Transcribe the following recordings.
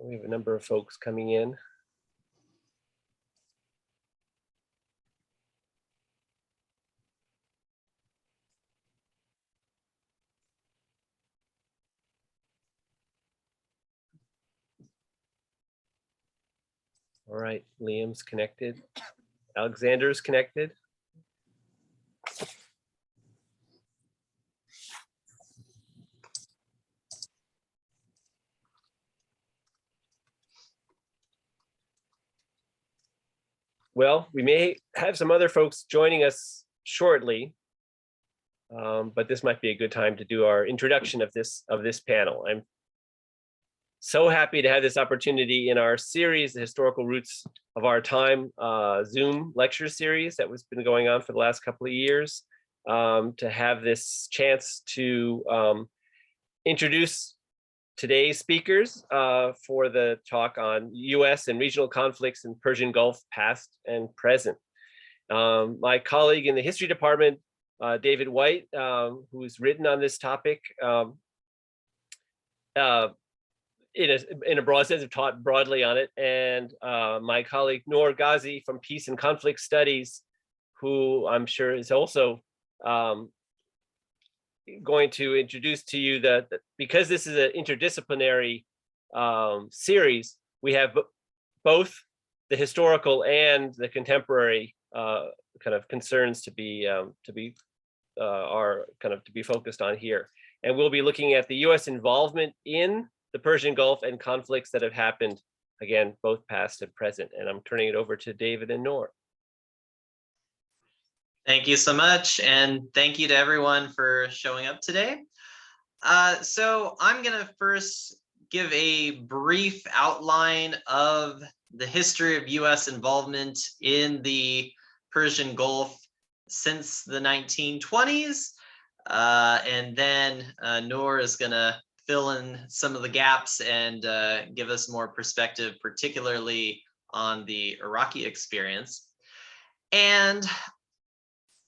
We have a number of folks coming in. All right, Liam's connected. Alexander's connected. Well, we may have some other folks joining us shortly, but this might be a good time to do our introduction of this panel. I'm so happy to have this opportunity in our series, The Historical Roots of Our Time, Zoom lecture series that has been going on for the last couple of years, to have this chance to introduce today's speakers for the talk on US and regional conflicts in Persian Gulf, past and present. My colleague in the history department, David Wight, who's written on this topic, in a broad sense, have taught broadly on it, and my colleague Noor Ghazi from Peace and Conflict Studies, who I'm sure is also going to introduce to you that because this is an interdisciplinary series, we have both the historical and the contemporary kind of concerns to be focused on here. And we'll be looking at the US involvement in the Persian Gulf and conflicts that have happened, again, both past and present. And I'm turning it over to David and Noor. Thank you so much, and thank you to everyone for showing up today. So I'm going to first give a brief outline of the history of US involvement in the Persian Gulf since the 1920s, and then Noor is going to fill in some of the gaps and give us more perspective, particularly on the Iraqi experience. And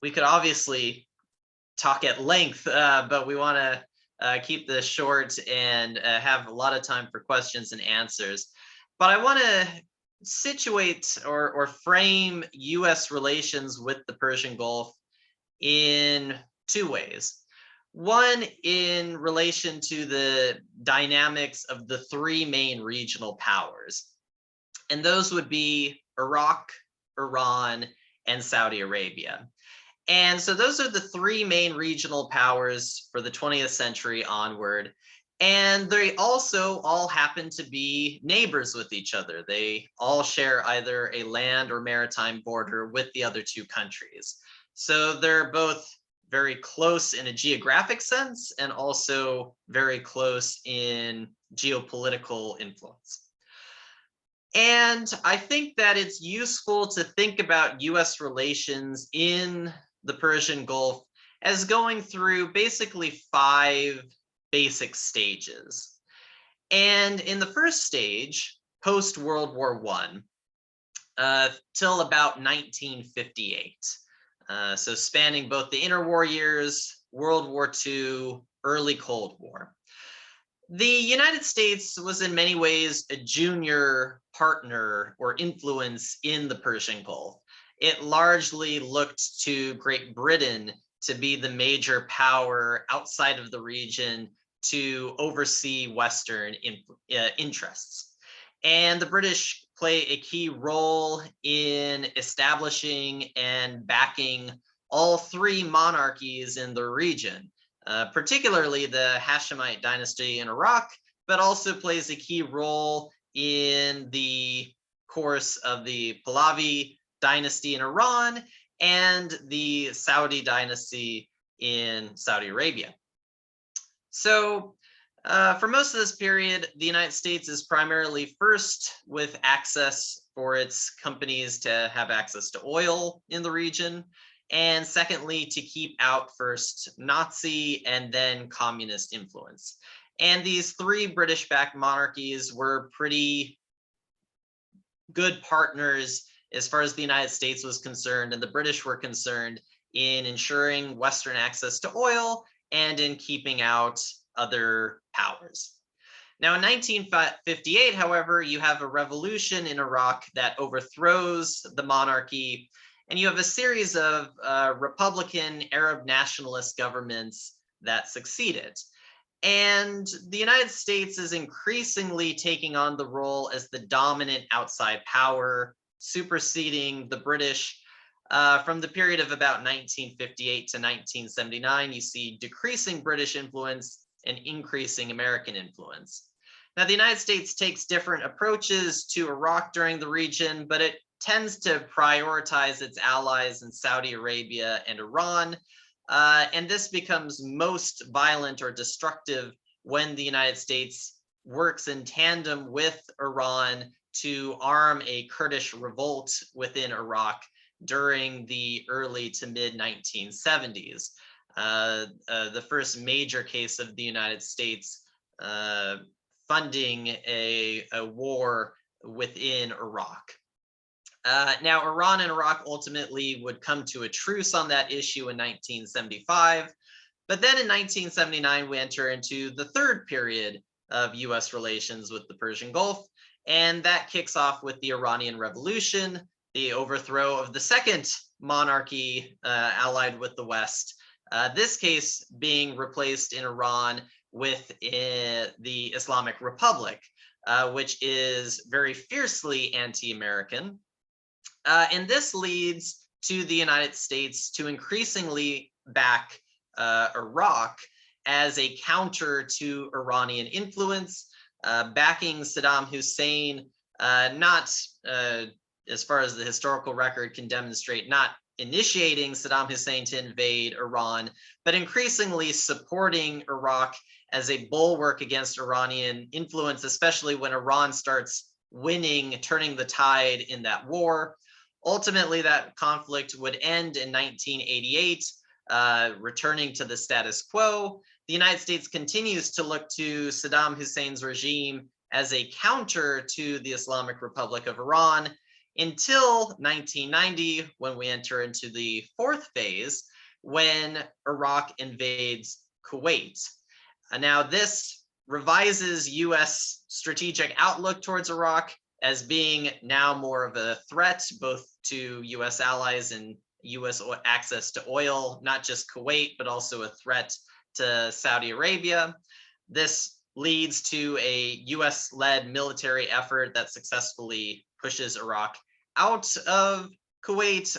we could obviously talk at length, but we want to keep this short and have a lot of time for questions and answers. But I want to situate or frame US relations with the Persian Gulf in two ways. One, in relation to the dynamics of the three main regional powers, and those would be Iraq, Iran, and Saudi Arabia. And so those are the three main regional powers for the 20th century onward. And they also all happen to be neighbors with each other. They all share either a land or maritime border with the other two countries. So they're both very close in a geographic sense and also very close in geopolitical influence. And I think that it's useful to think about US relations in the Persian Gulf as going through basically 5 basic stages. And in the first stage, post World War I, till about 1958. So spanning both the interwar years, World War II, early Cold War. The United States was in many ways a junior partner or influence in the Persian Gulf. It largely looked to Great Britain to be the major power outside of the region to oversee Western interests. And the British play a key role in establishing and backing all 3 monarchies in the region, particularly the Hashemite dynasty in Iraq, but also plays a key role in the course of the Pahlavi dynasty in Iran and the Saudi dynasty in Saudi Arabia. So for most of this period, the United States is primarily first with access for its companies to have access to oil in the region, and secondly, to keep out first Nazi and then communist influence. And these 3 British-backed monarchies were pretty good partners as far as the United States was concerned, and the British were concerned in ensuring Western access to oil and in keeping out other powers. Now, in 1958, however, you have a revolution in Iraq that overthrows the monarchy, and you have a series of Republican Arab nationalist governments that succeeded. And the United States is increasingly taking on the role as the dominant outside power, superseding the British. From the period of about 1958 to 1979, you see decreasing British influence and increasing American influence. Now, the United States takes different approaches to Iraq during the region, but it tends to prioritize its allies in Saudi Arabia and Iran. And this becomes most violent or destructive when the United States works in tandem with Iran to arm a Kurdish revolt within Iraq during the early to mid 1970s. The first major case of the United States funding a war within Iraq. Now, Iran and Iraq ultimately would come to a truce on that issue in 1975. But then in 1979, we enter into the third period of US relations with the Persian Gulf. And that kicks off with the Iranian Revolution, the overthrow of the second monarchy allied with the West, this case being replaced in Iran with the Islamic Republic, which is very fiercely anti-American. And this leads to the United States to increasingly back Iraq as a counter to Iranian influence, backing Saddam Hussein, not as far as the historical record can demonstrate, not initiating Saddam Hussein to invade Iran, but increasingly supporting Iraq as a bulwark against Iranian influence, especially when Iran starts winning, turning the tide in that war. Ultimately, that conflict would end in 1988, returning to the status quo. The United States continues to look to Saddam Hussein's regime as a counter to the Islamic Republic of Iran until 1990, when we enter into the fourth phase, when Iraq invades Kuwait. Now, this revises US strategic outlook towards Iraq as being now more of a threat, both to US allies and US access to oil, not just Kuwait, but also a threat to Saudi Arabia. This leads to a US-led military effort that successfully pushes Iraq out of Kuwait,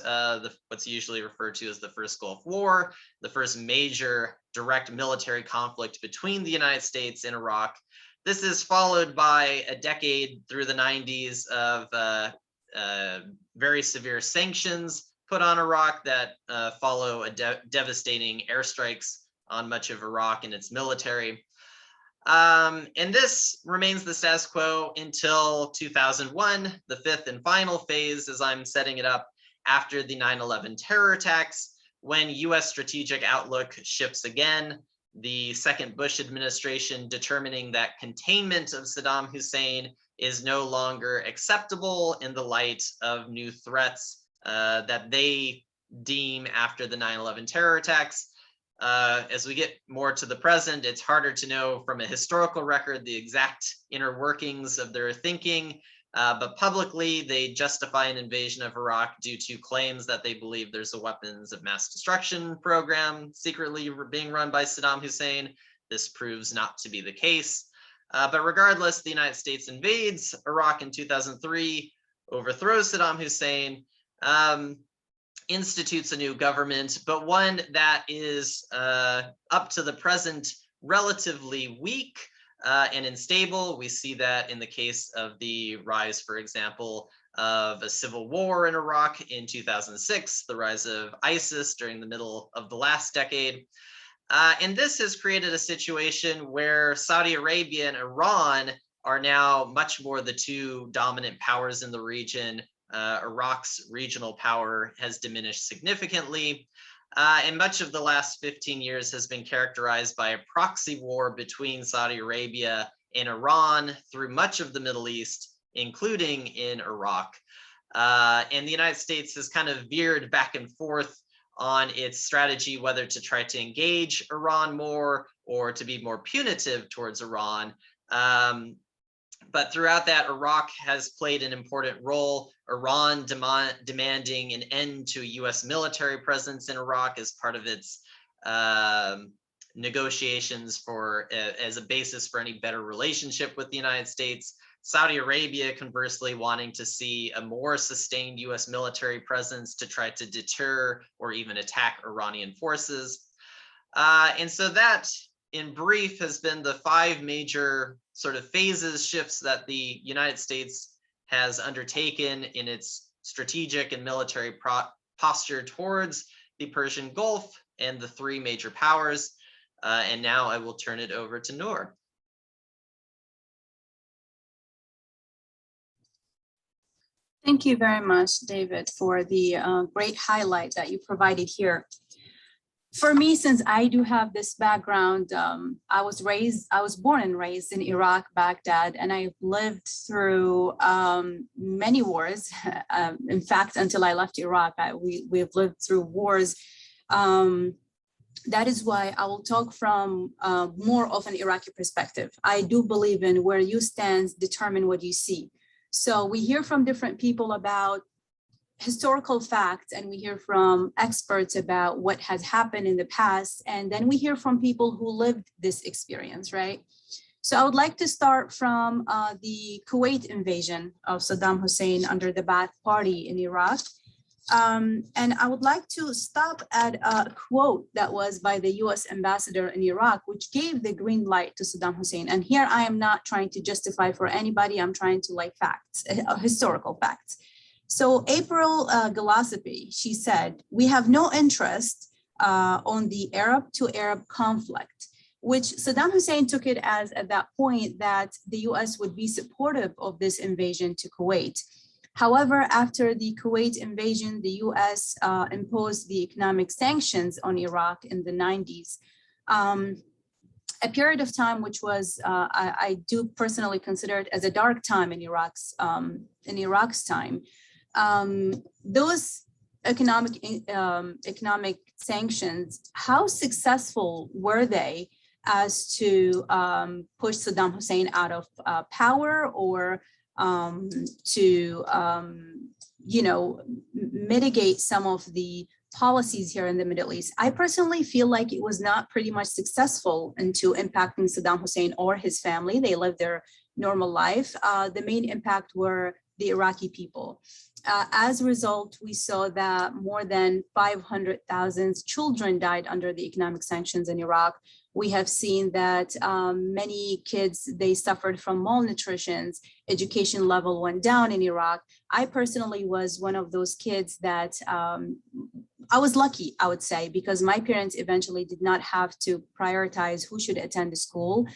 what's usually referred to as the First Gulf War, the first major direct military conflict between the United States and Iraq. This is followed by a decade through the 90s of very severe sanctions put on Iraq that follow a devastating airstrikes on much of Iraq and its military. And this remains the status quo until 2001, the fifth and final phase, as I'm setting it up, after the 9/11 terror attacks, when US strategic outlook shifts again. The second Bush administration determining that containment of Saddam Hussein is no longer acceptable in the light of new threats that they deem after the 9/11 terror attacks. As we get more to the present, it's harder to know from a historical record the exact inner workings of their thinking, but publicly they justify an invasion of Iraq due to claims that they believe there's a weapons of mass destruction program secretly being run by Saddam Hussein. This proves not to be the case. But regardless, the United States invades Iraq in 2003, overthrows Saddam Hussein, institutes a new government, but one that is up to the present relatively weak and unstable. We see that in the case of the rise, for example, of a civil war in Iraq in 2006, the rise of ISIS during the middle of the last decade. And this has created a situation where Saudi Arabia and Iran are now much more the two dominant powers in the region. Iraq's regional power has diminished significantly. And much of the last 15 years has been characterized by a proxy war between Saudi Arabia and Iran through much of the Middle East, including in Iraq. And the United States has kind of veered back and forth on its strategy, whether to try to engage Iran more or to be more punitive towards Iran. But throughout that, Iraq has played an important role. Iran demanding an end to U.S. military presence in Iraq as part of its negotiations for as a basis for any better relationship with the United States. Saudi Arabia, conversely, wanting to see a more sustained U.S. military presence to try to deter or even attack Iranian forces. And so that, in brief, has been the 5 major sort of shifts that the United States has undertaken in its strategic and military posture towards the Persian Gulf and the 3 major powers. And now I will turn it over to Noor. Thank you very much, David, for the great highlight that you provided here. For me, since I do have this background, I was born and raised in Iraq, Baghdad, and I've lived through many wars. In fact, until I left Iraq, we've lived through wars. That is why I will talk from more of an Iraqi perspective. I do believe in where you stand, determine what you see. So we hear from different people about historical facts, and we hear from experts about what has happened in the past, and then we hear from people who lived this experience, right? So I would like to start from the Kuwait invasion of Saddam Hussein under the Ba'ath Party in Iraq. And I would like to stop at a quote that was by the US ambassador in Iraq, which gave the green light to Saddam Hussein. And here I am not trying to justify for anybody, I'm trying to like facts, historical facts. So April Ghazi, she said, "We have no interest on the Arab to Arab conflict," which Saddam Hussein took it as at that point that the US would be supportive of this invasion to Kuwait. However, after the Kuwait invasion, the US imposed the economic sanctions on Iraq in the 90s. A period of time which was, I do personally consider it as a dark time in Iraq's time. Those economic sanctions, how successful were they as to push Saddam Hussein out of power, or to mitigate some of the policies here in the Middle East? I personally feel like it was not pretty much successful into impacting Saddam Hussein or his family. They lived their normal life. The main impact were the Iraqi people. As a result, we saw that more than 500,000 children died under the economic sanctions in Iraq. We have seen that many kids, they suffered from malnutrition, education level went down in Iraq. I personally was one of those kids that I was lucky, I would say, because my parents eventually did not have to prioritize who should attend the school.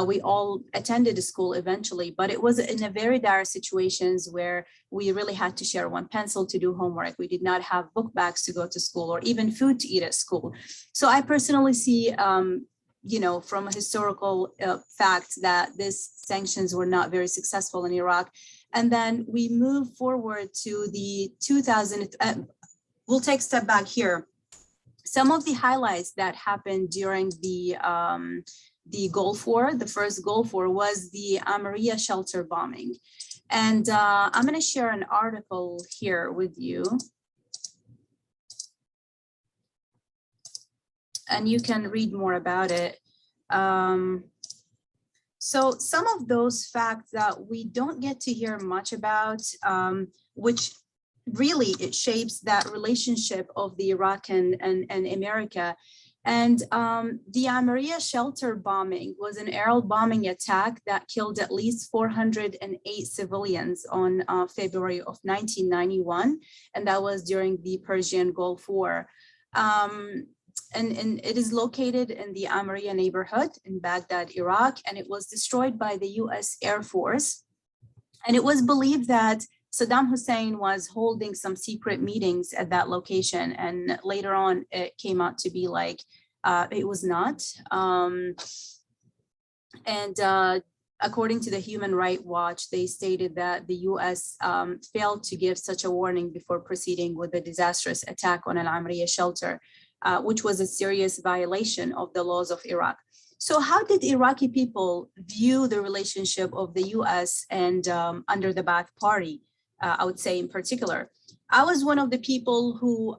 We all attended the school eventually, but it was in a very dire situations where we really had to share one pencil to do homework. We did not have book bags to go to school or even food to eat at school. So I personally see, from a historical fact that these sanctions were not very successful in Iraq. And then we move forward to the 2000, we'll take a step back here. Some of the highlights that happened during the Gulf War, the first Gulf War, was the Amaria shelter bombing. And I'm going to share an article here with you. And you can read more about it. So some of those facts that we don't get to hear much about, which really it shapes that relationship of the Iraq and America. And the Amaria shelter bombing was an aerial bombing attack that killed at least 408 civilians on February of 1991. And that was during the Persian Gulf War. And it is located in the Amaria neighborhood in Baghdad, Iraq, and it was destroyed by the US Air Force. And it was believed that Saddam Hussein was holding some secret meetings at that location. And later on, it came out to be like, it was not. According to the Human Rights Watch, they stated that the US failed to give such a warning before proceeding with the disastrous attack on Al Amriya shelter, which was a serious violation of the laws of Iraq. So how did Iraqi people view the relationship of the US and under the Ba'ath Party, I would say in particular? I was one of the people who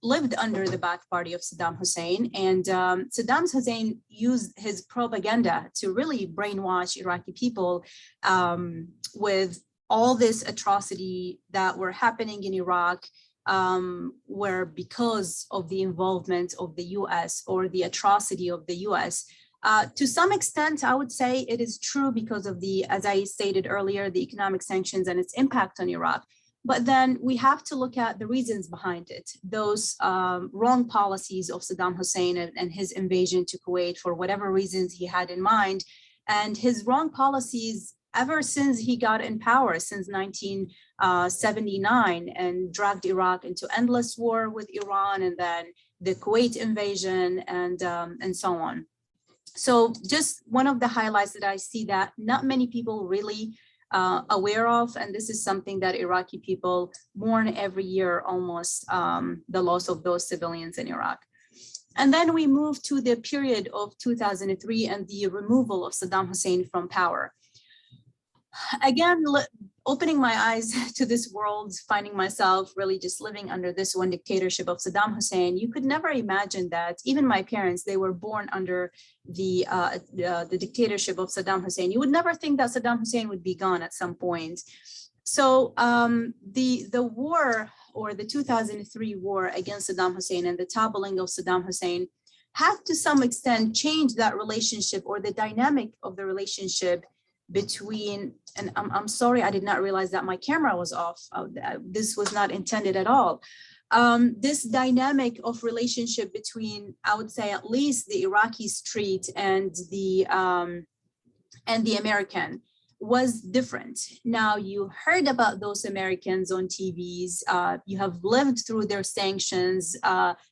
lived under the Ba'ath Party of Saddam Hussein, and Saddam Hussein used his propaganda to really brainwash Iraqi people with all this atrocity that were happening in Iraq, where because of the involvement of the US or the atrocity of the US, to some extent, I would say it is true because of the, as I stated earlier, the economic sanctions and its impact on Iraq. But then we have to look at the reasons behind it, those wrong policies of Saddam Hussein and his invasion to Kuwait for whatever reasons he had in mind, and his wrong policies ever since he got in power, since 1979, and dragged Iraq into endless war with Iran, and then the Kuwait invasion, and so on. So just one of the highlights that I see that not many people really aware of, and this is something that Iraqi people mourn every year almost, the loss of those civilians in Iraq. And then we move to the period of 2003 and the removal of Saddam Hussein from power. Again, opening my eyes to this world, finding myself really just living under this one dictatorship of Saddam Hussein, you could never imagine that. Even my parents, they were born under the dictatorship of Saddam Hussein. You would never think that Saddam Hussein would be gone at some point. So the war, or the 2003 war against Saddam Hussein and the toppling of Saddam Hussein, had to some extent changed that relationship, or the dynamic of the relationship between, and I'm sorry, I did not realize that my camera was off. This was not intended at all. This dynamic of relationship between, I would say, at least the Iraqi street and the American was different. Now, you heard about those Americans on TVs. You have lived through their sanctions.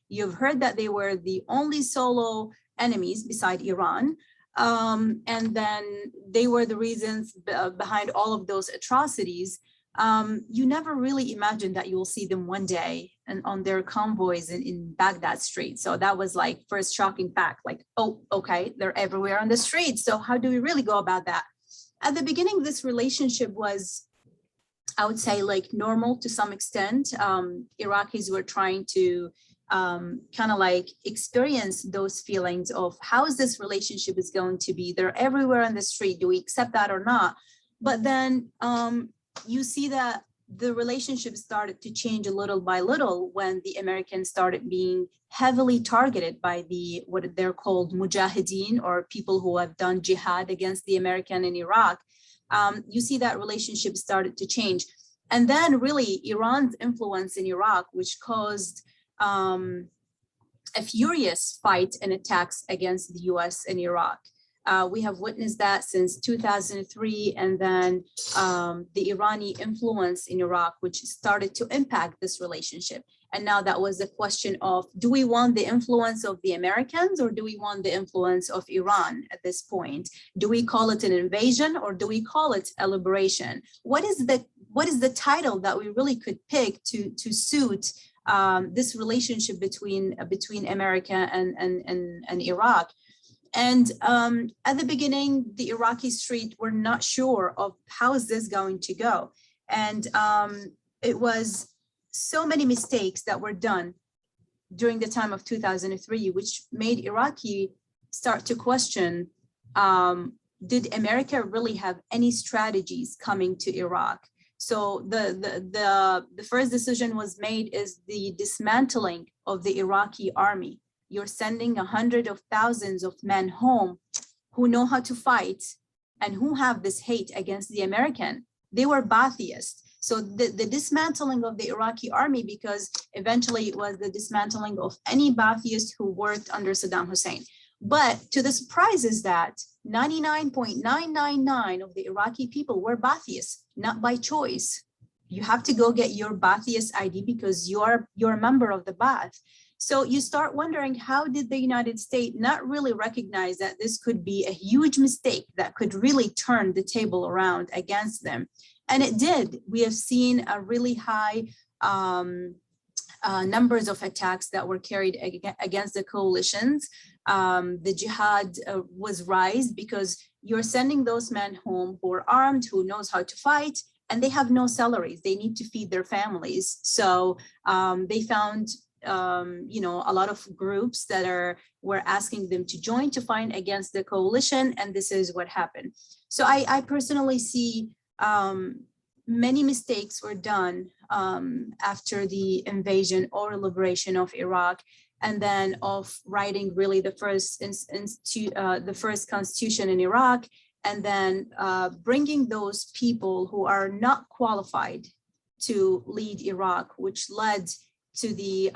You've heard that they were the only solo enemies beside Iran. And then they were the reasons behind all of those atrocities. You never really imagined that you will see them one day and on their convoys in Baghdad street. So that was like first shocking fact, like, oh, okay, they're everywhere on the street. So how do we really go about that? At the beginning, this relationship was, I would say, like normal to some extent. Iraqis were trying to kind of like experience those feelings of how is this relationship is going to be. They're everywhere on the street. Do we accept that or not? But then you see that the relationship started to change a little by little when the Americans started being heavily targeted by the, what they're called mujahideen, or people who have done jihad against the American in Iraq. You see that relationship started to change. And then really Iran's influence in Iraq, which caused a furious fight and attacks against the US in Iraq. We have witnessed that since 2003, and then the Irani influence in Iraq, which started to impact this relationship. And now that was the question of, do we want the influence of the Americans, or do we want the influence of Iran at this point? Do we call it an invasion, or do we call it a liberation? What is the title that we really could pick to suit this relationship between America and Iraq? And at the beginning, the Iraqi street were not sure of how is this going to go. And it was so many mistakes that were done during the time of 2003, which made Iraqi start to question, did America really have any strategies coming to Iraq? So the first decision was made is the dismantling of the Iraqi army. You're sending hundreds of thousands of men home who know how to fight and who have this hate against the American. They were Ba'athists. So the dismantling of the Iraqi army, because eventually it was the dismantling of any Ba'athist who worked under Saddam Hussein. But to the surprise is that 99.999 of the Iraqi people were Ba'athists, not by choice. You have to go get your Ba'athist ID because you're a member of the Ba'ath. So you start wondering, how did the United States not really recognize that this could be a huge mistake that could really turn the table around against them? And it did. We have seen a really high numbers of attacks that were carried against the coalitions. the jihad was raised because you're sending those men home who are armed, who knows how to fight, and they have no salaries. They need to feed their families. So they found, a lot of groups that were asking them to join to fight against the coalition, and this is what happened. So I personally see many mistakes were done after the invasion or liberation of Iraq, and then of writing really the first constitution in Iraq, and then bringing those people who are not qualified to lead Iraq, which led to the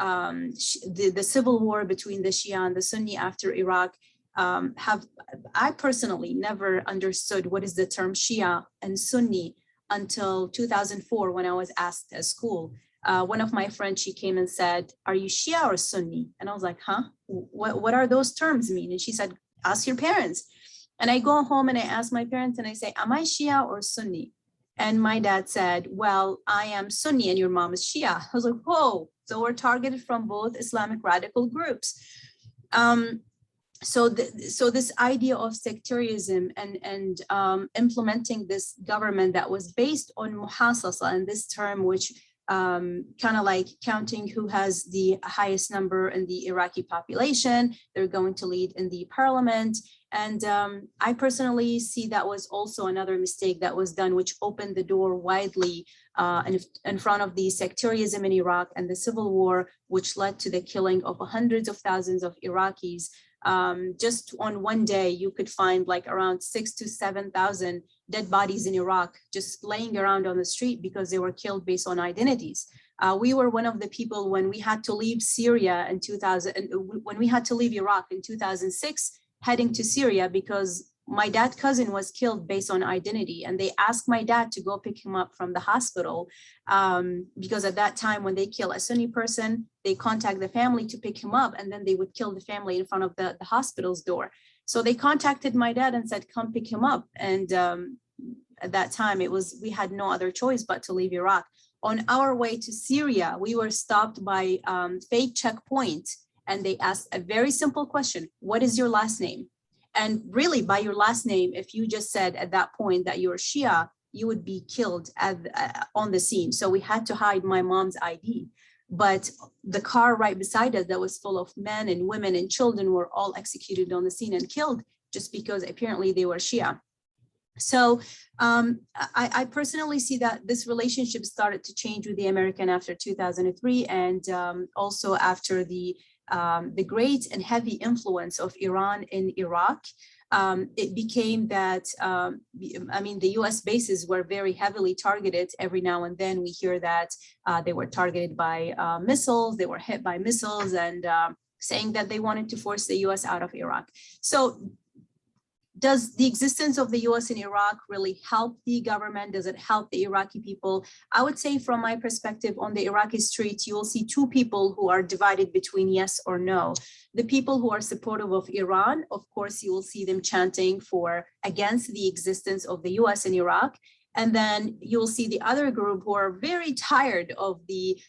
civil war between the Shia and the Sunni after Iraq. I personally never understood what is the term Shia and Sunni until 2004 when I was asked at school. One of my friends, she came and said, "Are you Shia or Sunni?" And I was like, "Huh? What are those terms mean?" And she said, "Ask your parents." And I go home and I ask my parents and I say, "Am I Shia or Sunni?" And my dad said, "Well, I am Sunni and your mom is Shia." I was like, "Whoa!" So we're targeted from both Islamic radical groups. So this idea of sectarianism and implementing this government that was based on muhasasa, and this term which kind of like counting who has the highest number in the Iraqi population, they're going to lead in the parliament. And I personally see that was also another mistake that was done, which opened the door widely in front of the sectarianism in Iraq and the civil war, which led to the killing of hundreds of thousands of Iraqis. Just on one day, you could find like around 6,000 to 7,000 dead bodies in Iraq just laying around on the street because they were killed based on identities. We were one of the people when we had to leave Syria in 2000, when we had to leave Iraq in 2006, heading to Syria because my dad's cousin was killed based on identity, and they asked my dad to go pick him up from the hospital because at that time when they kill a Sunni person, they contact the family to pick him up, and then they would kill the family in front of the hospital's door. So they contacted my dad and said, "Come pick him up." And at that time we had no other choice but to leave Iraq. On our way to Syria, we were stopped by fake checkpoint, and they asked a very simple question: "What is your last name?" And really, by your last name, if you just said at that point that you're Shia, you would be killed on the scene. So we had to hide my mom's ID. But the car right beside us that was full of men and women and children were all executed on the scene and killed just because apparently they were Shia. So I personally see that this relationship started to change with the American after 2003, and also after the great and heavy influence of Iran in Iraq. It became that, the US bases were very heavily targeted. Every now and then we hear that they were targeted by missiles, they were hit by missiles, and saying that they wanted to force the US out of Iraq. So does the existence of the US in Iraq really help the government? Does it help the Iraqi people? I would say from my perspective, on the Iraqi streets, you will see two people who are divided between yes or no. The people who are supportive of Iran, of course, you will see them chanting against the existence of the US in Iraq. And then you'll see the other group who are very tired of the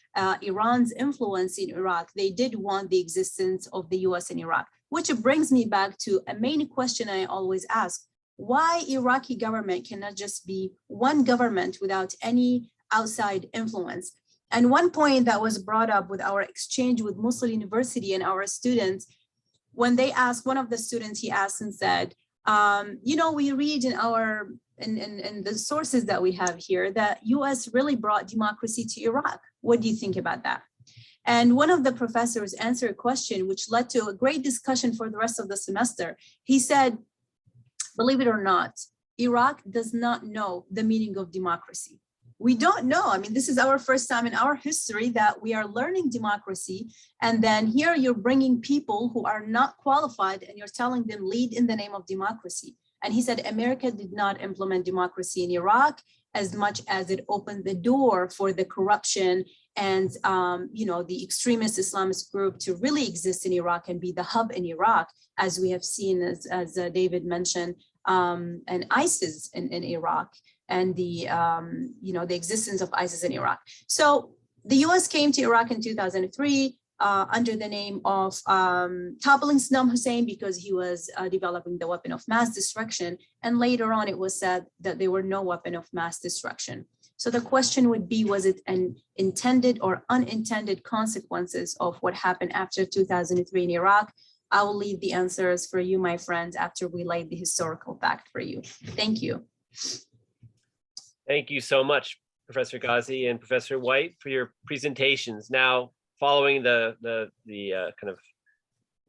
Iran's influence in Iraq. They did want the existence of the US in Iraq, which brings me back to a main question I always ask: why Iraqi government cannot just be one government without any outside influence? And one point that was brought up with our exchange with Mosul University and our students, when they asked, one of the students, he asked and said, we read in the sources that we have here that US really brought democracy to Iraq. What do you think about that? And one of the professors answered a question which led to a great discussion for the rest of the semester. He said, believe it or not, Iraq does not know the meaning of democracy. We don't know. This is our first time in our history that we are learning democracy. And then here you're bringing people who are not qualified and you're telling them lead in the name of democracy. And he said, America did not implement democracy in Iraq as much as it opened the door for the corruption and the extremist Islamist group to really exist in Iraq and be the hub in Iraq, as we have seen, as David mentioned, and ISIS in Iraq, and the existence of ISIS in Iraq. So the US came to Iraq in 2003. under the name of toppling Saddam Hussein because he was developing the weapon of mass destruction. And later on, it was said that there were no weapon of mass destruction. So the question would be, was it an intended or unintended consequences of what happened after 2003 in Iraq? I will leave the answers for you, my friends, after we lay the historical fact for you. Thank you. Thank you so much, Professor Ghazi and Professor Wight, for your presentations. Now, following the kind of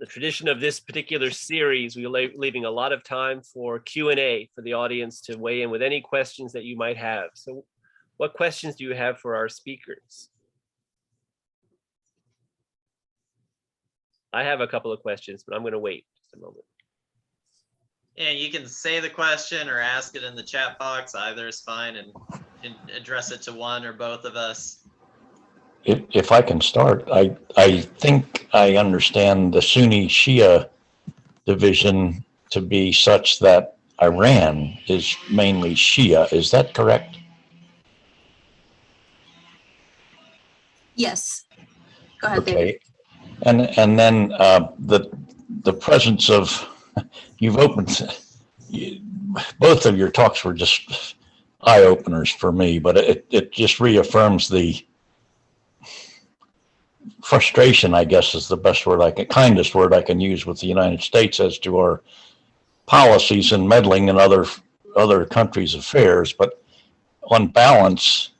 the tradition of this particular series, we're leaving a lot of time for Q&A for the audience to weigh in with any questions that you might have. So what questions do you have for our speakers? I have a couple of questions, but I'm going to wait just a moment. Yeah, you can say the question or ask it in the chat box. Either is fine, and address it to one or both of us. If I can start, I think I understand the Sunni Shia division to be such that Iran is mainly Shia. Is that correct? Yes. Go ahead, David. Okay. And then the presence of, you've opened, both of your talks were just eye openers for me, but it just reaffirms the frustration, I guess is the best word kindest word I can use with the United States as to our policies and meddling in other countries' affairs. But on balance,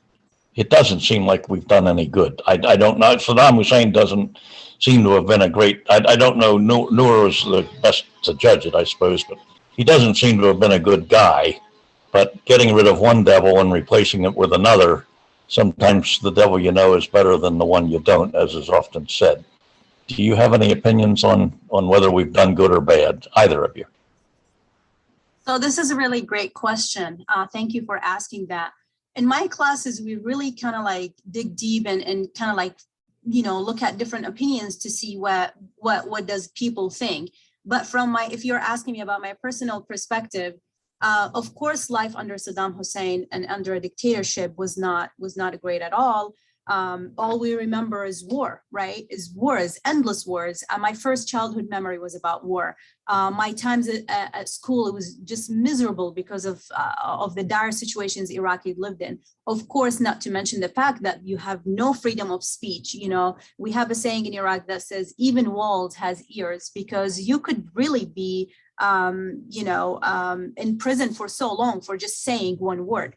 it doesn't seem like we've done any good. I don't know. Saddam Hussein doesn't seem to have been a great, I don't know, Noor was the best to judge it, I suppose, but he doesn't seem to have been a good guy. But getting rid of one devil and replacing it with another, sometimes the devil you know is better than the one you don't, as is often said. Do you have any opinions on whether we've done good or bad, either of you? So this is a really great question. Thank you for asking that. In my classes, we really kind of like dig deep and kind of like, you know, look at different opinions to see what does people think. But from if you're asking me about my personal perspective, of course, life under Saddam Hussein and under a dictatorship was not great at all. All we remember is war, right? Is wars, endless wars. My first childhood memory was about war. My times at school, it was just miserable because of the dire situations Iraqi lived in. Of course, not to mention the fact that you have no freedom of speech. You know, we have a saying in Iraq that says, even walls has ears, because you could really be, in prison for so long for just saying one word.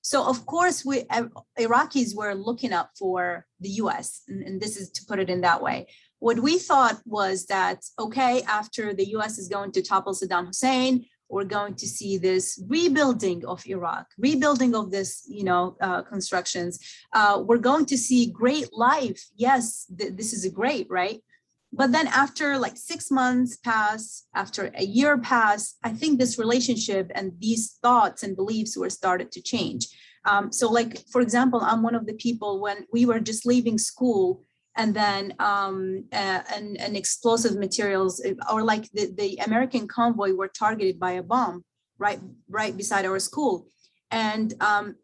So of course, Iraqis were looking up for the US, and this is to put it in that way. What we thought was that, okay, after the US is going to topple Saddam Hussein, we're going to see this rebuilding of Iraq, rebuilding of this, constructions. We're going to see great life. Yes, this is great, right? But then after like 6 months pass, after a year pass, I think this relationship and these thoughts and beliefs were started to change. So like, for example, I'm one of the people when we were just leaving school and then and explosive materials or like the American convoy were targeted by a bomb right beside our school. And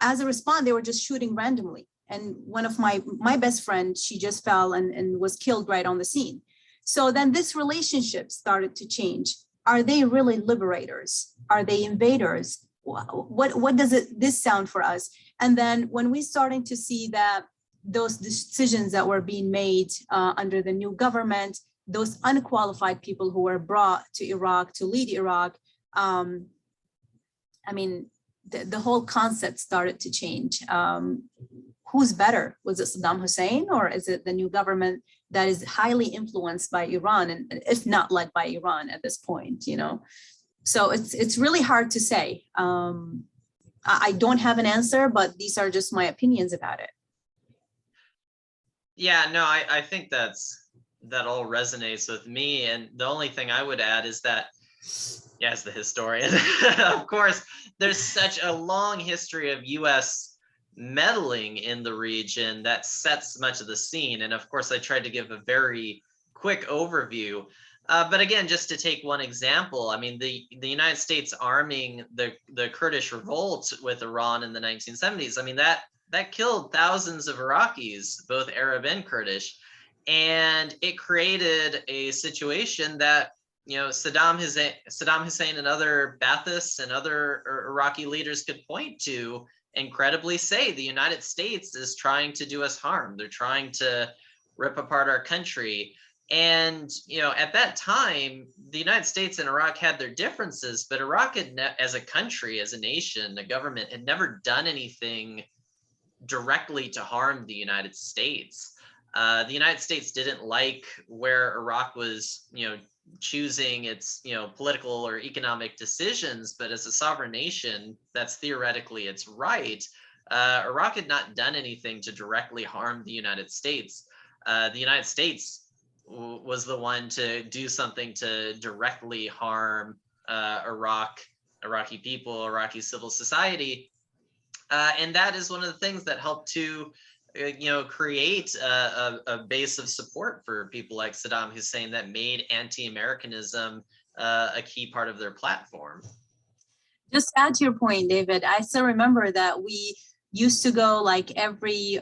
as a response, they were just shooting randomly. And one of my best friend, she just fell and was killed right on the scene. So then this relationship started to change. Are they really liberators? Are they invaders? What does this sound for us? And then when we starting to see that those decisions that were being made under the new government, those unqualified people who were brought to Iraq to lead Iraq, the whole concept started to change. Who's better? Was it Saddam Hussein or is it the new government that is highly influenced by Iran and if not led by Iran at this point, So it's really hard to say. I don't have an answer, but these are just my opinions about it. Yeah, no, I think that all resonates with me. And the only thing I would add is that, as the historian, of course, there's such a long history of US meddling in the region that sets much of the scene. And of course, I tried to give a very quick overview. But again, just to take one example, I mean, the United States arming the Kurdish revolt with Iran in the 1970s, I mean, that killed thousands of Iraqis, both Arab and Kurdish. And it created a situation that, you know, Saddam Hussein and other Baathists and other Iraqi leaders could point to and credibly say the United States is trying to do us harm. They're trying to rip apart our country. And, you know, at that time, the United States and Iraq had their differences, but Iraq had, as a country, as a nation, a government, had never done anything directly to harm the United States. The United States didn't like where Iraq was, you know, choosing its, you know, political or economic decisions, but as a sovereign nation, that's theoretically its right. Iraq had not done anything to directly harm the United States. The United States was the one to do something to directly harm Iraqi people, Iraqi civil society. And that is one of the things that helped to, you know, create a base of support for people like Saddam Hussein that made anti-Americanism a key part of their platform. Just to add to your point, David, I still remember that we used to go like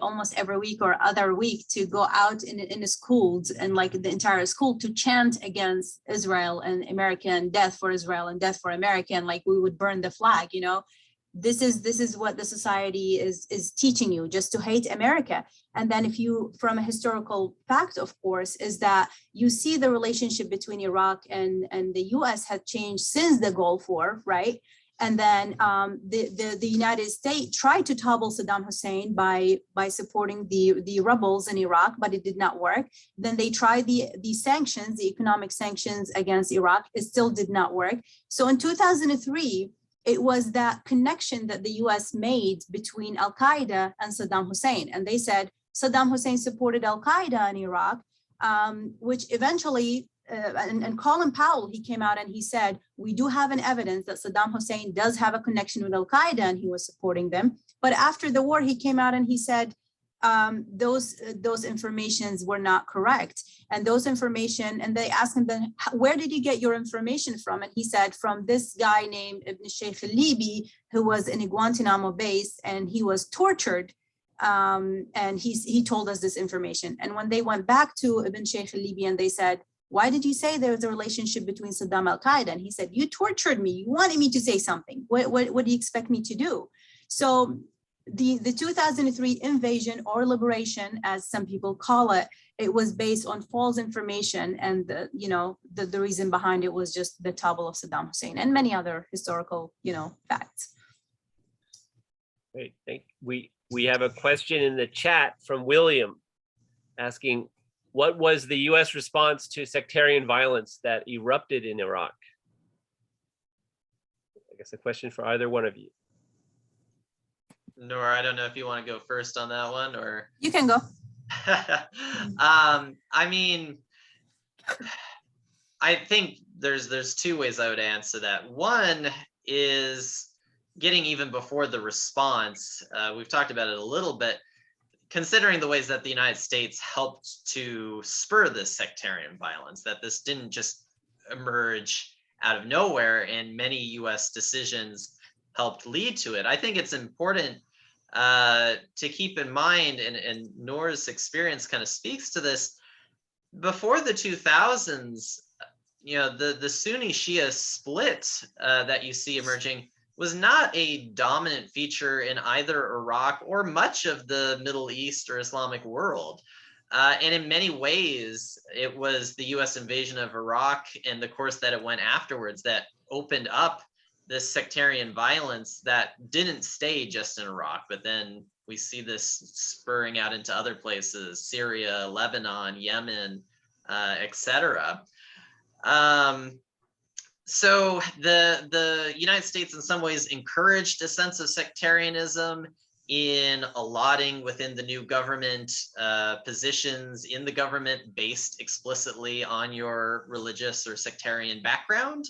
almost every week or other week to go out in the schools and like the entire school to chant against Israel and American, death for Israel and death for America. And like we would burn the flag, you know. This is what the society is teaching you, just to hate America. And then if you, from a historical fact, of course, is that you see the relationship between Iraq and the US had changed since the Gulf War, right? And then the United States tried to topple Saddam Hussein by supporting the rebels in Iraq, but it did not work. Then they tried the sanctions, the economic sanctions against Iraq. It still did not work. So in 2003, it was that connection that the US made between Al-Qaeda and Saddam Hussein. And they said Saddam Hussein supported Al-Qaeda in Iraq, which eventually, and Colin Powell, he came out and he said, we do have an evidence that Saddam Hussein does have a connection with Al-Qaeda and he was supporting them. But after the war, he came out and he said, those informations were not correct. And those information, and they asked him then, where did you get your information from? And he said, from this guy named Ibn Sheikh al-Libi, who was in a Guantanamo base and he was tortured. And he told us this information. And when they went back to Ibn Sheikh al-Libi and they said, why did you say there was a relationship between Saddam and Al-Qaeda? And he said, you tortured me. You wanted me to say something. What do you expect me to do? So the 2003 invasion or liberation, as some people call it, it was based on false information. And the reason behind it was just the topple of Saddam Hussein and many other historical, facts. Great. We have a question in the chat from William asking, what was the US response to sectarian violence that erupted in Iraq? I guess a question for either one of you. Noor, I don't know if you want to go first on that one, or You can go. I mean, I think there's two ways I would answer that. One is getting even before the response. We've talked about it a little bit, considering the ways that the United States helped to spur this sectarian violence, that this didn't just emerge out of nowhere, and many US decisions helped lead to it. I think it's important to keep in mind, and Noor's experience kind of speaks to this. Before the 2000s, the Sunni Shia split that you see emerging was not a dominant feature in either Iraq or much of the Middle East or Islamic world. And in many ways, it was the US invasion of Iraq and the course that it went afterwards that opened up this sectarian violence that didn't stay just in Iraq, but then we see this spurring out into other places, Syria, Lebanon, Yemen, etc. So the United States in some ways encouraged a sense of sectarianism in allotting within the new government positions in the government based explicitly on your religious or sectarian background.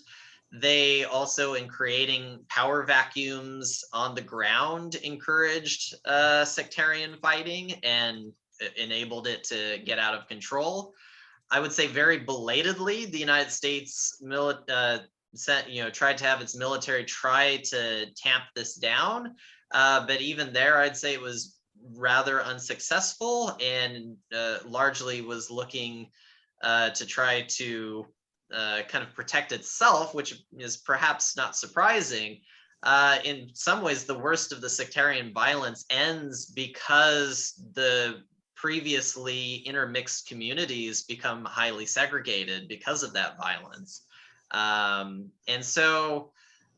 They also, in creating power vacuums on the ground, encouraged sectarian fighting and enabled it to get out of control. I would say very belatedly, the United States tried to have its military try to tamp this down. But even there, I'd say it was rather unsuccessful and largely was looking to try to kind of protect itself, which is perhaps not surprising. In some ways, the worst of the sectarian violence ends because the previously intermixed communities become highly segregated because of that violence. And so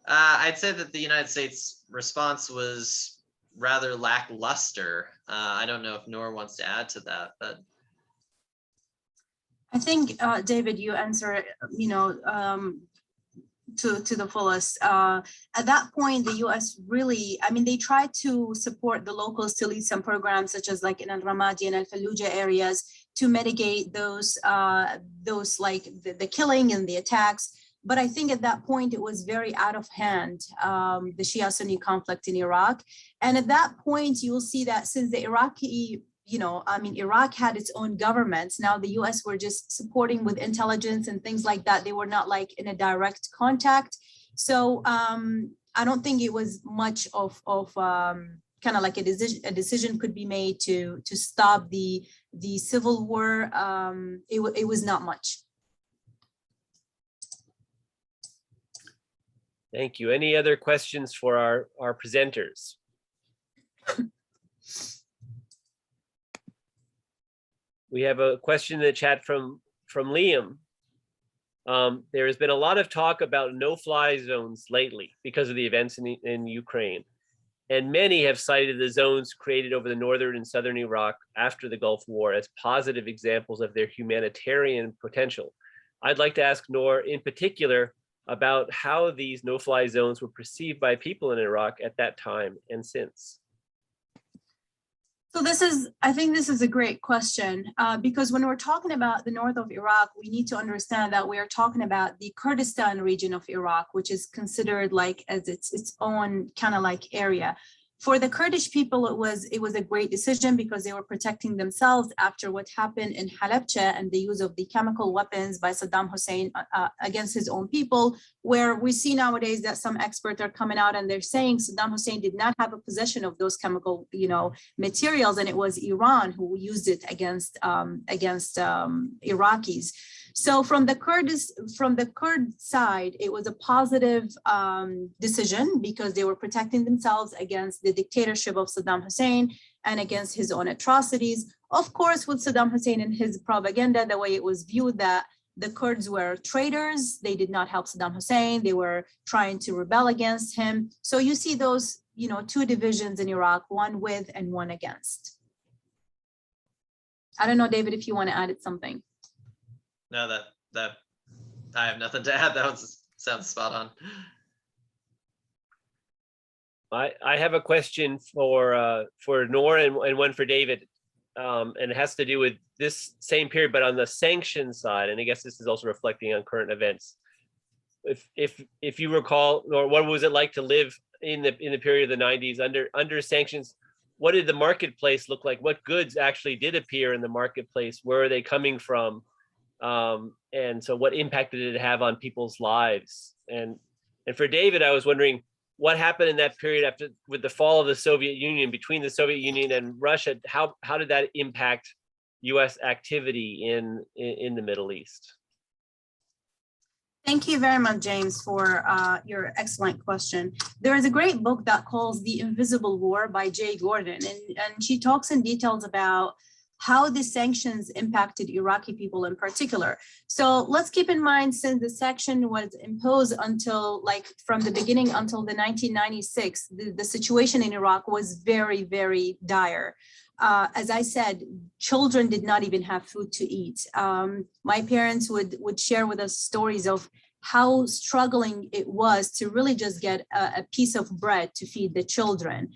I'd say that the United States response was rather lackluster. I don't know if Noor wants to add to that, but I think, David, you answer, to the fullest. At that point, the U.S. really, I mean, they tried to support the locals to lead some programs, such as like in Al Ramadi and Al Fallujah areas, to mitigate those like the killing and the attacks. But I think at that point, it was very out of hand, the Shia-Sunni conflict in Iraq. And at that point, you will see that since the Iraqi, Iraq had its own government. Now the US were just supporting with intelligence and things like that. They were not like in a direct contact. So I don't think it was much of kind of like a decision could be made to stop the civil war. It was not much. Thank you. Any other questions for our presenters? We have a question in the chat from Liam. There has been a lot of talk about no-fly zones lately because of the events in Ukraine. And many have cited the zones created over the northern and southern Iraq after the Gulf War as positive examples of their humanitarian potential. I'd like to ask Noor in particular about how these no-fly zones were perceived by people in Iraq at that time and since. So I think this is a great question, because when we're talking about the north of Iraq, we need to understand that we are talking about the Kurdistan region of Iraq, which is considered like as its own kind of like area. For the Kurdish people, it was a great decision because they were protecting themselves after what happened in Halabja and the use of the chemical weapons by Saddam Hussein against his own people, where we see nowadays that some experts are coming out and they're saying Saddam Hussein did not have a possession of those chemical, materials, and it was Iran who used it against Iraqis. So from the Kurd side, it was a positive decision because they were protecting themselves against the dictatorship of Saddam Hussein and against his own atrocities. Of course, with Saddam Hussein and his propaganda, the way it was viewed that the Kurds were traitors, they did not help Saddam Hussein, they were trying to rebel against him. So you see those, two divisions in Iraq, one with and one against. I don't know, David, if you want to add something. No, that I have nothing to add. That sounds spot on. I have a question for Noor and one for David, and it has to do with this same period, but on the sanction side. And I guess this is also reflecting on current events. If you recall, Noor, what was it like to live in the period of the 90s under sanctions? What did the marketplace look like? What goods actually did appear in the marketplace? Where are they coming from? And so what impact did it have on people's lives? And for David, I was wondering what happened in that period with the fall of the Soviet Union, between the Soviet Union and Russia. How did that impact US activity in the Middle East? Thank you very much, James, for your excellent question. There is a great book that calls The Invisible War by Jay Gordon, and she talks in details about how the sanctions impacted Iraqi people in particular. So let's keep in mind, since the sanction was imposed until from the beginning until the 1996, the situation in Iraq was very, very dire. As I said, children did not even have food to eat. My parents would share with us stories of how struggling it was to really just get a piece of bread to feed the children.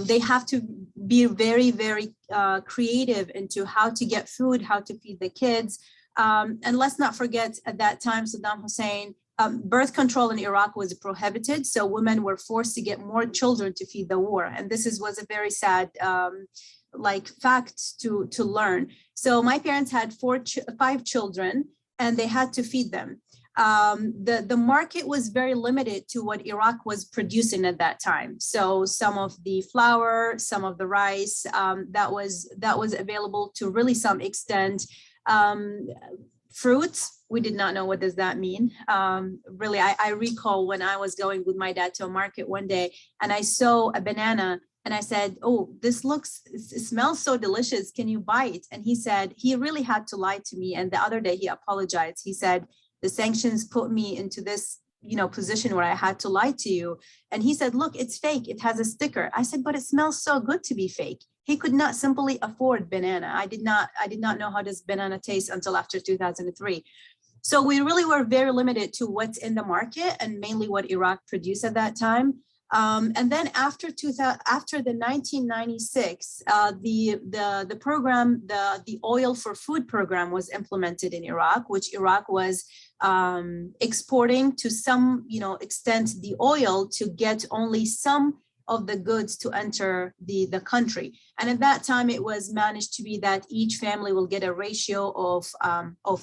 They have to be very, very creative into how to get food, how to feed the kids. And let's not forget, at that time, Saddam Hussein, birth control in Iraq was prohibited. So women were forced to get more children to feed the war. And this was a very sad fact to learn. So my parents had 5 children and they had to feed them. the market was very limited to what Iraq was producing at that time. So some of the flour, some of the rice, that was available to really some extent. Fruits, we did not know what does that mean. Really, I recall when I was going with my dad to a market one day and I saw a banana and I said, oh, this it smells so delicious. Can you buy it? And he said, he really had to lie to me. And the other day he apologized. He said, the sanctions put me into this, position where I had to lie to you. And he said, look, it's fake. It has a sticker. I said, but it smells so good to be fake. He could not simply afford banana. I did not know how does banana taste until after 2003. So we really were very limited to what's in the market and mainly what Iraq produced at that time. And then after the 1996, the program, the oil for food program was implemented in Iraq, which Iraq was exporting to some extent the oil to get only some of the goods to enter the country. And at that time, it was managed to be that each family will get a ratio of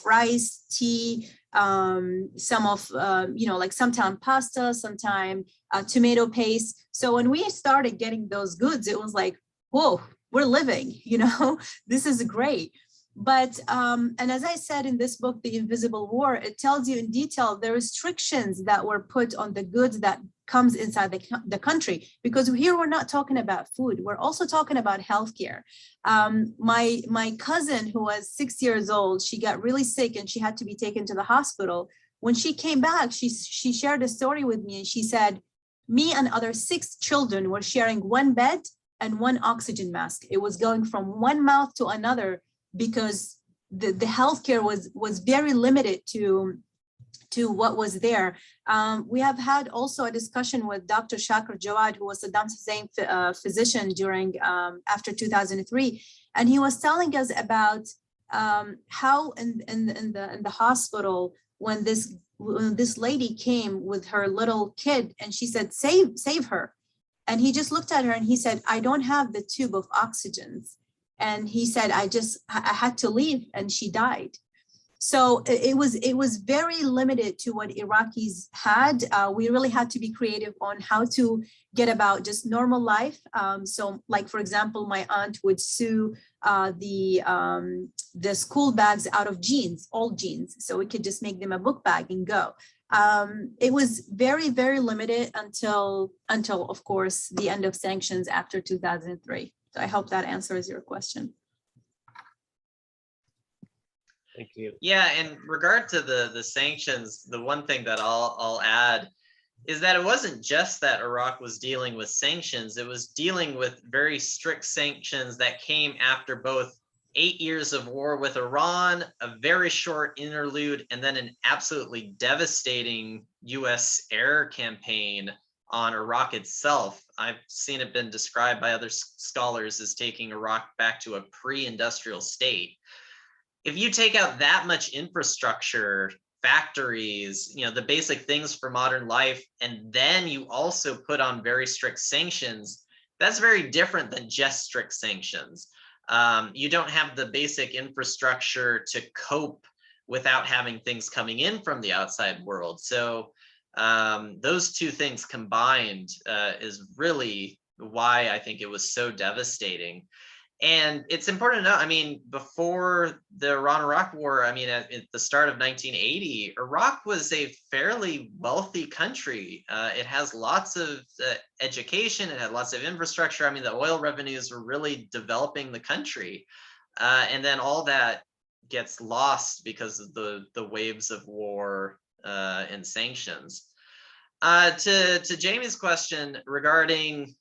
rice, tea, some of, like sometime pasta, sometime tomato paste. So when we started getting those goods, it was like, whoa, we're living, this is great. But, and as I said in this book, The Invisible War, it tells you in detail the restrictions that were put on the goods that comes inside the country, because here we're not talking about food, we're also talking about healthcare. My cousin, who was 6 years old, she got really sick and she had to be taken to the hospital. When she came back, she shared a story with me and she said, me and other 6 children were sharing one bed and one oxygen mask. It was going from one mouth to another because the healthcare was very limited to what was there. We have had also a discussion with Dr. Shakir Jawad, who was Saddam Hussein physician during after 2003, and he was telling us about how in the hospital when this lady came with her little kid and she said, save her, and he just looked at her and he said, I don't have the tube of oxygens. And he said, I had to leave, and she died. So it was very limited to what Iraqis had. We really had to be creative on how to get about just normal life. So like, for example, my aunt would sew the school bags out of jeans, old jeans, so we could just make them a book bag and go. It was very, very limited until of course, the end of sanctions after 2003. So I hope that answers your question. Thank you. Yeah, in regard to the sanctions, the one thing that I'll add is that it wasn't just that Iraq was dealing with sanctions, it was dealing with very strict sanctions that came after both 8 years of war with Iran, a very short interlude, and then an absolutely devastating US air campaign on Iraq itself. I've seen it been described by other scholars as taking Iraq back to a pre-industrial state. If you take out that much infrastructure, factories, the basic things for modern life, and then you also put on very strict sanctions, that's very different than just strict sanctions. You don't have the basic infrastructure to cope without having things coming in from the outside world. So those two things combined is really why I think it was so devastating. And it's important to know, before the Iran-Iraq War, at the start of 1980, Iraq was a fairly wealthy country. It has lots of education, it had lots of infrastructure. The oil revenues were really developing the country. And then all that gets lost because of the waves of war and sanctions. To Jamie's question regarding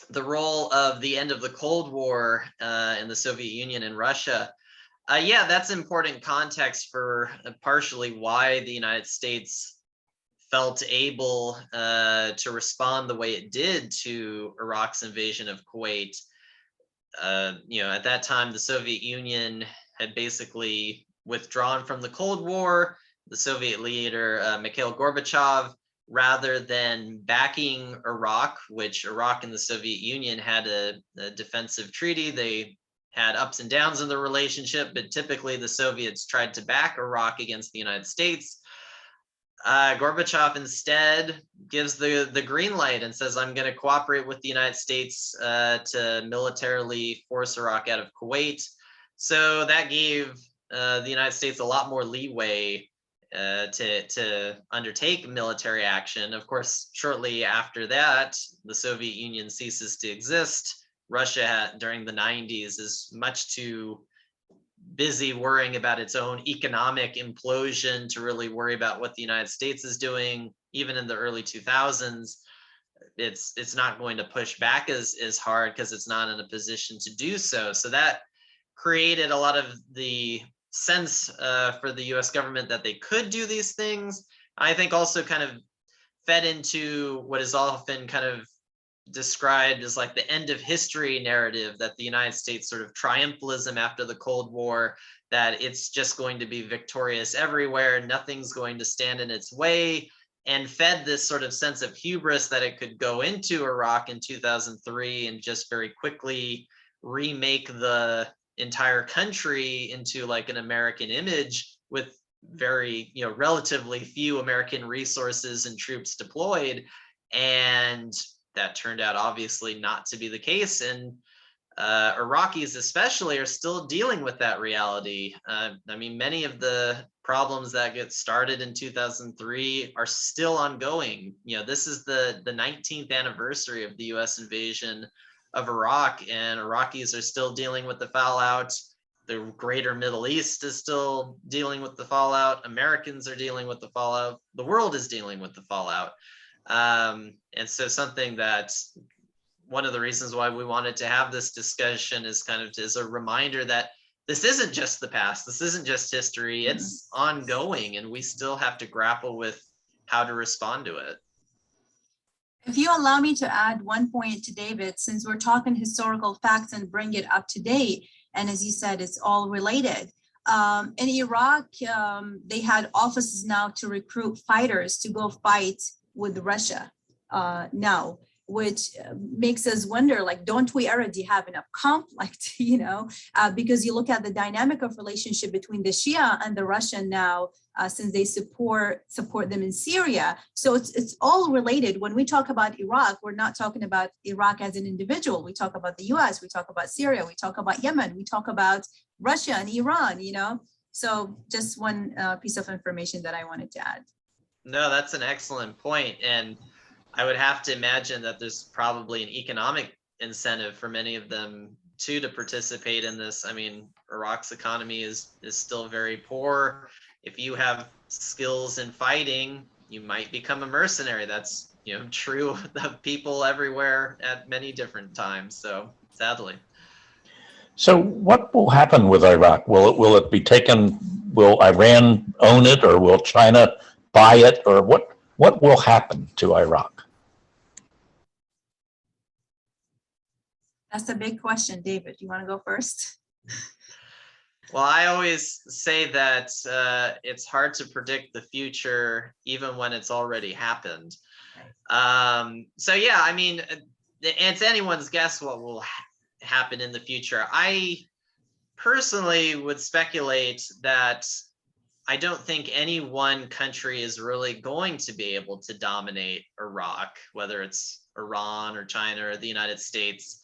the role of the end of the Cold War in the Soviet Union and Russia, yeah, that's important context for partially why the United States felt able to respond the way it did to Iraq's invasion of Kuwait. At that time, the Soviet Union had basically withdrawn from the Cold War. The Soviet leader, Mikhail Gorbachev, rather than backing Iraq, which Iraq and the Soviet Union had a defensive treaty. They had ups and downs in the relationship, but typically the Soviets tried to back Iraq against the United States. Gorbachev instead gives the green light and says, I'm going to cooperate with the United States to militarily force Iraq out of Kuwait. So that gave the United States a lot more leeway to undertake military action. Of course, shortly after that, the Soviet Union ceases to exist. Russia during the 90s is much too busy worrying about its own economic implosion to really worry about what the United States is doing. Even in the early 2000s, it's not going to push back as hard because it's not in a position to do so. So that created a lot of the sense for the US government that they could do these things. I think also kind of fed into what is often kind of described as like the end of history narrative, that the United States sort of triumphalism after the Cold War, that it's just going to be victorious everywhere, nothing's going to stand in its way, and fed this sort of sense of hubris that it could go into Iraq in 2003 and just very quickly remake the entire country into like an American image with very, relatively few American resources and troops deployed. And that turned out obviously not to be the case. And Iraqis especially are still dealing with that reality. I mean, many of the problems that get started in 2003 are still ongoing. This is the 19th anniversary of the US invasion of Iraq, and Iraqis are still dealing with the fallout. The greater Middle East is still dealing with the fallout. Americans are dealing with the fallout. The world is dealing with the fallout. And so something that one of the reasons why we wanted to have this discussion is kind of as a reminder that this isn't just the past, this isn't just history, it's ongoing, and we still have to grapple with how to respond to it. If you allow me to add one point to David, since we're talking historical facts and bring it up to date, and as you said, it's all related. In Iraq, they had offices now to recruit fighters to go fight with Russia now, which makes us wonder, like, don't we already have enough conflict, because you look at the dynamic of relationship between the Shia and the Russian now, since they support them in Syria. So it's all related. When we talk about Iraq, we're not talking about Iraq as an individual. We talk about the US, we talk about Syria, we talk about Yemen, we talk about Russia and Iran, So just one piece of information that I wanted to add. No, that's an excellent point. And I would have to imagine that there's probably an economic incentive for many of them too to participate in this. I mean, Iraq's economy is still very poor. If you have skills in fighting, you might become a mercenary. That's true of people everywhere at many different times. So sadly. So what will happen with Iraq? Will it be taken? Will Iran own it, or will China buy it, or what will happen to Iraq? That's a big question. David, you want to go first? Well, I always say that it's hard to predict the future, even when it's already happened. So yeah, I mean, it's anyone's guess what will happen in the future. I personally would speculate that I don't think any one country is really going to be able to dominate Iraq, whether it's Iran or China or the United States.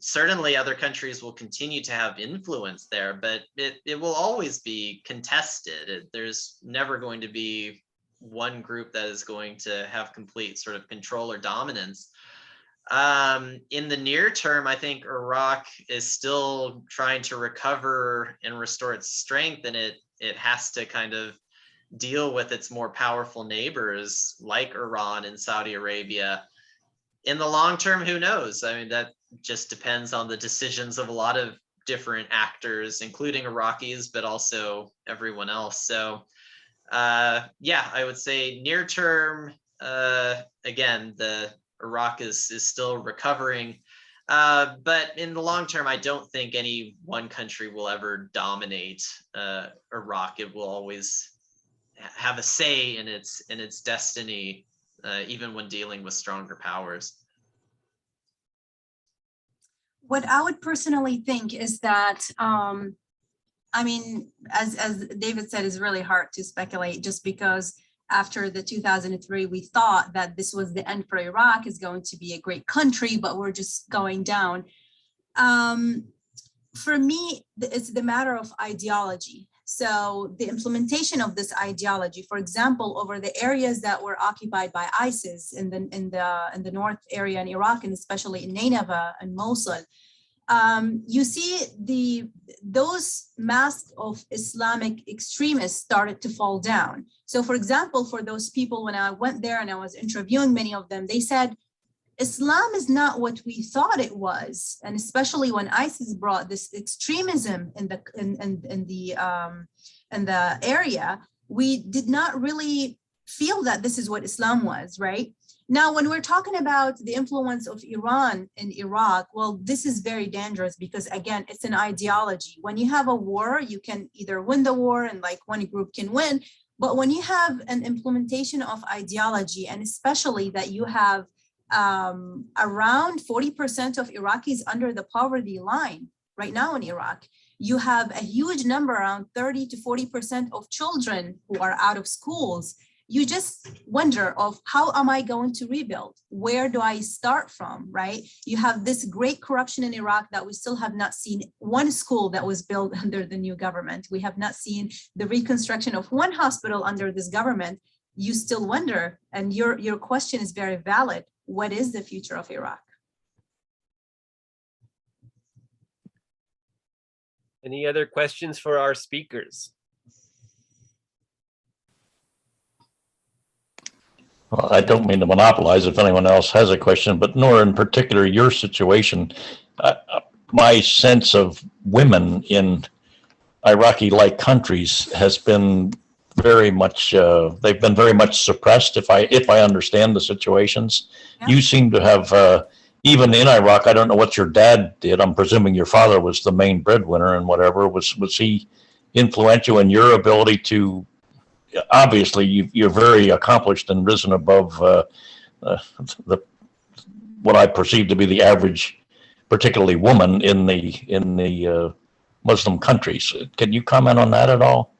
Certainly other countries will continue to have influence there, but it will always be contested. There's never going to be one group that is going to have complete sort of control or dominance. In the near term, I think Iraq is still trying to recover and restore its strength, and it has to kind of deal with its more powerful neighbors like Iran and Saudi Arabia. In the long term, who knows? I mean, that just depends on the decisions of a lot of different actors, including Iraqis, but also everyone else. So yeah, I would say near term, again, Iraq is still recovering. But in the long term, I don't think any one country will ever dominate Iraq. It will always have a say in its destiny, even when dealing with stronger powers. What I would personally think is that I mean, as David said, it's really hard to speculate just because after the 2003, we thought that this was the end for Iraq, is going to be a great country, but we're just going down. For me, it's the matter of ideology. So the implementation of this ideology, for example, over the areas that were occupied by ISIS in the north area in Iraq, and especially in Nineveh and Mosul, you see those masks of Islamic extremists started to fall down. So for example, for those people, when I went there and I was interviewing many of them, they said, Islam is not what we thought it was. And especially when ISIS brought this extremism in the area, we did not really feel that this is what Islam was, right? Now, when we're talking about the influence of Iran in Iraq, well, this is very dangerous because, again, it's an ideology. When you have a war, you can either win the war and like one group can win, but when you have an implementation of ideology, and especially that you have around 40% of Iraqis under the poverty line right now in Iraq, you have a huge number, around 30 to 40% of children who are out of schools. You just wonder of how am I going to rebuild? Where do I start from, right? You have this great corruption in Iraq that we still have not seen one school that was built under the new government. We have not seen the reconstruction of one hospital under this government. You still wonder, and your question is very valid. What is the future of Iraq? Any other questions for our speakers? Well, I don't mean to monopolize if anyone else has a question, but Noor, in particular, your situation, my sense of women in Iraqi-like countries has been very much, they've been very much suppressed, if I understand the situations. Yeah. You seem to have, even in Iraq, I don't know what your dad did. I'm presuming your father was the main breadwinner and whatever. Was he influential in your ability to, obviously you're very accomplished and risen above what I perceive to be the average, particularly woman in the Muslim countries. Can you comment on that at all?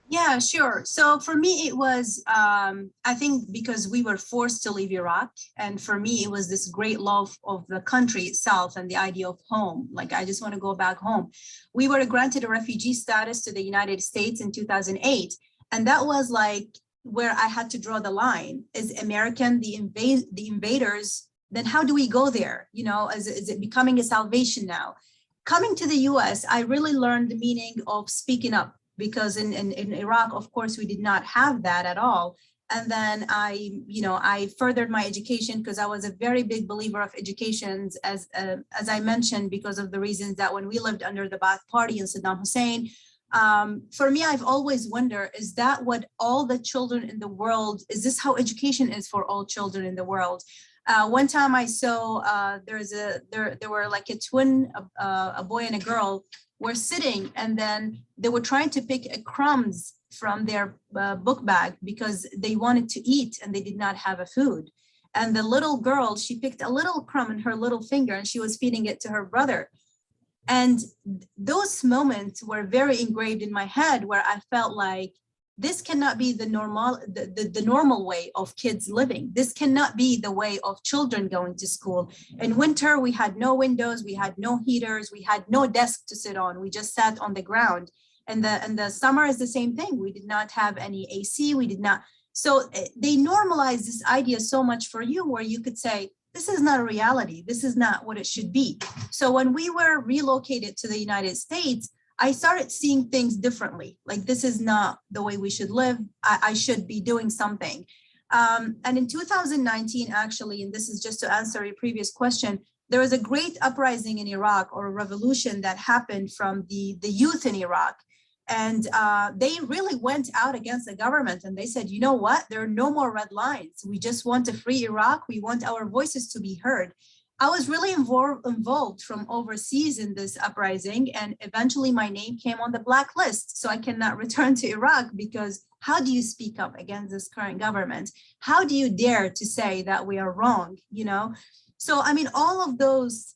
Yeah, sure. So for me, it was, I think because we were forced to leave Iraq. And for me, it was this great love of the country itself and the idea of home. Like, I just want to go back home. We were granted a refugee status to the United States in 2008. And that was like where I had to draw the line. Is American the invaders? Then how do we go there? You know, is it becoming a salvation now? Coming to the US, I really learned the meaning of speaking up. Because in Iraq, of course, we did not have that at all. And then I furthered my education because I was a very big believer of education, as I mentioned, because of the reasons that when we lived under the Ba'ath Party and Saddam Hussein, for me, I've always wondered, is that what all the children in the world, is this how education is for all children in the world? One time I saw there were like a twin, a boy and a girl, were sitting, and then they were trying to pick crumbs from their book bag because they wanted to eat and they did not have a food. And the little girl, she picked a little crumb in her little finger and she was feeding it to her brother. And those moments were very engraved in my head, where I felt like this cannot be the normal way of kids living. This cannot be the way of children going to school. In winter, we had no windows, we had no heaters, we had no desk to sit on. We just sat on the ground. And the summer is the same thing. We did not have any AC, we did not. So they normalized this idea so much for you, where you could say, this is not a reality. This is not what it should be. So when we were relocated to the United States, I started seeing things differently. Like, this is not the way we should live. I should be doing something. And in 2019, actually, and this is just to answer your previous question, there was a great uprising in Iraq, or a revolution that happened from the youth in Iraq. And they really went out against the government, and they said, you know what, there are no more red lines. We just want to free Iraq. We want our voices to be heard. I was really involved from overseas in this uprising, and eventually my name came on the blacklist. So I cannot return to Iraq, because how do you speak up against this current government? How do you dare to say that we are wrong, you know? So, I mean, all of those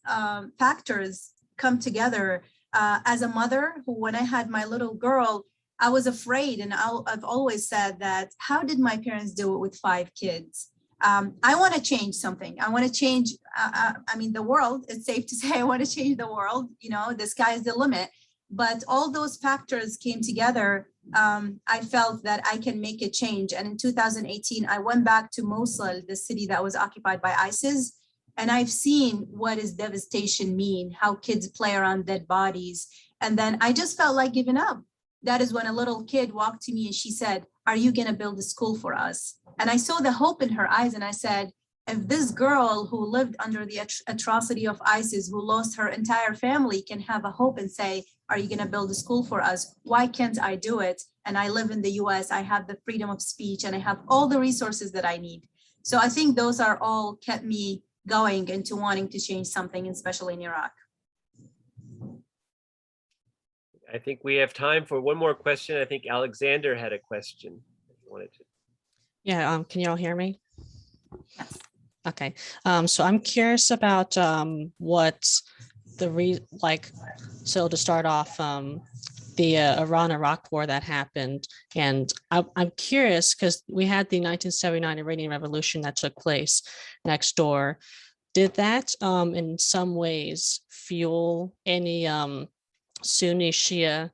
factors come together As a mother, who when I had my little girl, I was afraid, and I've always said that, how did my parents do it with 5 kids? I want to change something. I want to change, I mean, the world, it's safe to say I want to change the world, you know, the sky is the limit. But all those factors came together. I felt that I can make a change. And in 2018, I went back to Mosul, the city that was occupied by ISIS. And I've seen what is devastation mean, how kids play around dead bodies. And then I just felt like giving up. That is when a little kid walked to me and she said, "Are you going to build a school for us?" And I saw the hope in her eyes. And I said, if this girl who lived under the atrocity of ISIS, who lost her entire family, can have a hope and say, "Are you going to build a school for us? Why can't I do it? And I live in the US, I have the freedom of speech, and I have all the resources that I need." So I think those are all kept me going into wanting to change something, especially in Iraq. I think we have time for one more question. I think Alexander had a question. If you wanted to. Yeah, can you all hear me? Yes. Okay, so I'm curious about what the so to start off, the Iran-Iraq war that happened, and I'm curious because we had the 1979 Iranian Revolution that took place next door. Did that in some ways fuel any Sunni Shia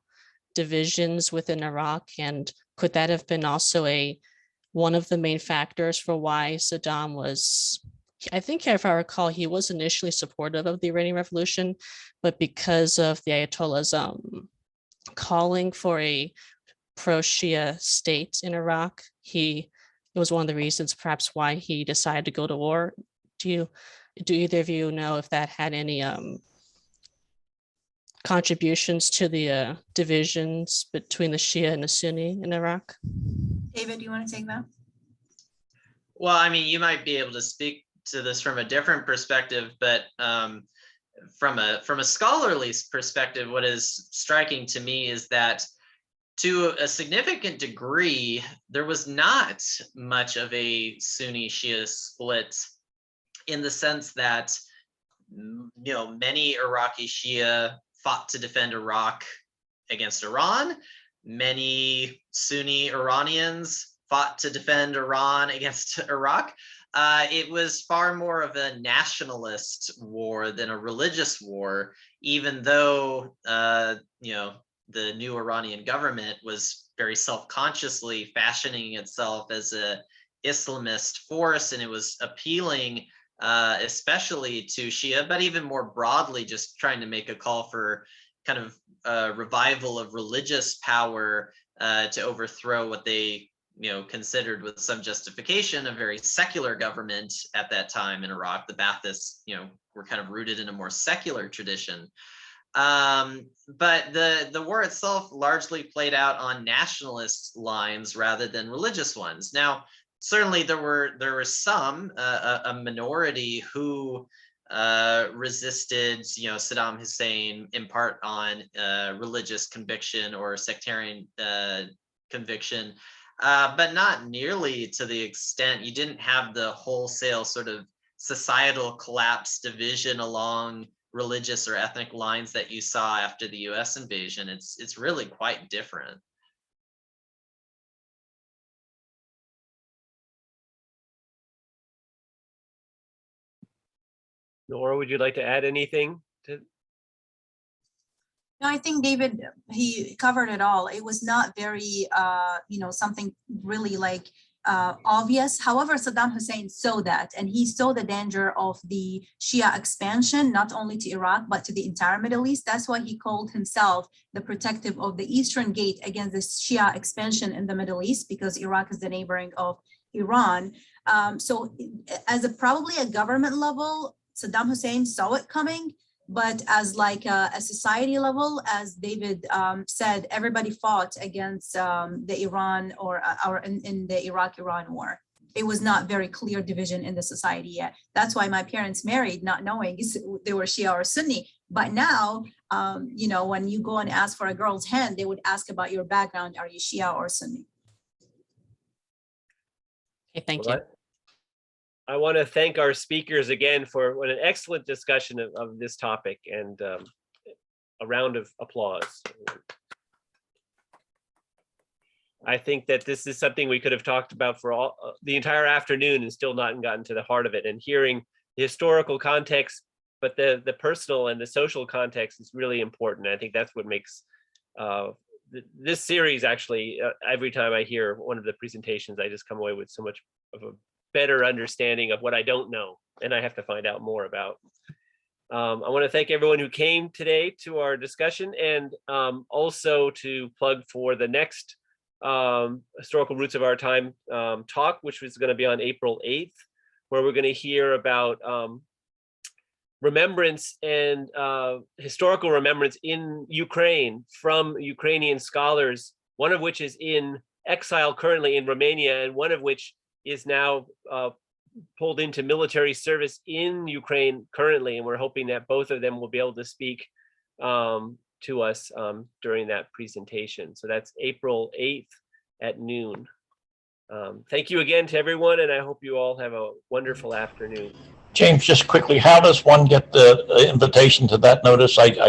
divisions within Iraq, and could that have been also one of the main factors for why Saddam was, I think if I recall, he was initially supportive of the Iranian Revolution, but because of the Ayatollah's calling for a pro-Shia state in Iraq, it was one of the reasons perhaps why he decided to go to war. Do either of you know if that had any contributions to the divisions between the Shia and the Sunni in Iraq? David, do you want to take that? Well, I mean, you might be able to speak to this from a different perspective, but from a scholarly perspective, what is striking to me is that to a significant degree, there was not much of a Sunni Shia split, in the sense that, you know, many Iraqi Shia fought to defend Iraq against Iran. Many Sunni Iranians fought to defend Iran against Iraq. It was far more of a nationalist war than a religious war, even though, you know, the new Iranian government was very self-consciously fashioning itself as a Islamist force, and it was appealing especially to Shia, but even more broadly, just trying to make a call for kind of revival of religious power to overthrow what they, you know, considered with some justification a very secular government at that time in Iraq. The Baathists, you know, were kind of rooted in a more secular tradition. But the war itself largely played out on nationalist lines rather than religious ones. Now, certainly there were some, a minority who resisted, you know, Saddam Hussein in part on religious conviction or sectarian conviction, but not nearly to the extent. You didn't have the wholesale sort of societal collapse division along religious or ethnic lines that you saw after the US invasion. It's really quite different. Nora, would you like to add anything to? No, I think David, he covered it all. It was not very, you know, something really like obvious. However, Saddam Hussein saw that, and he saw the danger of the Shia expansion, not only to Iraq, but to the entire Middle East. That's why he called himself the protective of the Eastern Gate against the Shia expansion in the Middle East, because Iraq is the neighboring of Iran. So as probably a government level, Saddam Hussein saw it coming, but as like a society level, as David said, everybody fought against the Iran or in the Iraq-Iran war. It was not very clear division in the society yet. That's why my parents married, not knowing they were Shia or Sunni. But now, you know, when you go and ask for a girl's hand, they would ask about your background. Are you Shia or Sunni? Okay, thank Well, you. I want to thank our speakers again for what an excellent discussion of this topic. And a round of applause. I think that this is something we could have talked about for all the entire afternoon and still not gotten to the heart of it. And hearing the historical context, but the personal and the social context is really important. I think that's what makes this series actually, every time I hear one of the presentations, I just come away with so much of a better understanding of what I don't know and I have to find out more about. I want to thank everyone who came today to our discussion, and also to plug for the next Historical Roots of Our Time talk, which was going to be on April 8th, where we're going to hear about remembrance and historical remembrance in Ukraine from Ukrainian scholars, one of which is in exile currently in Romania, and one of which is now pulled into military service in Ukraine currently. And we're hoping that both of them will be able to speak to us during that presentation. So that's April 8th at noon. Thank you again to everyone, and I hope you all have a wonderful afternoon. James, just quickly, how does one get the invitation to that notice? I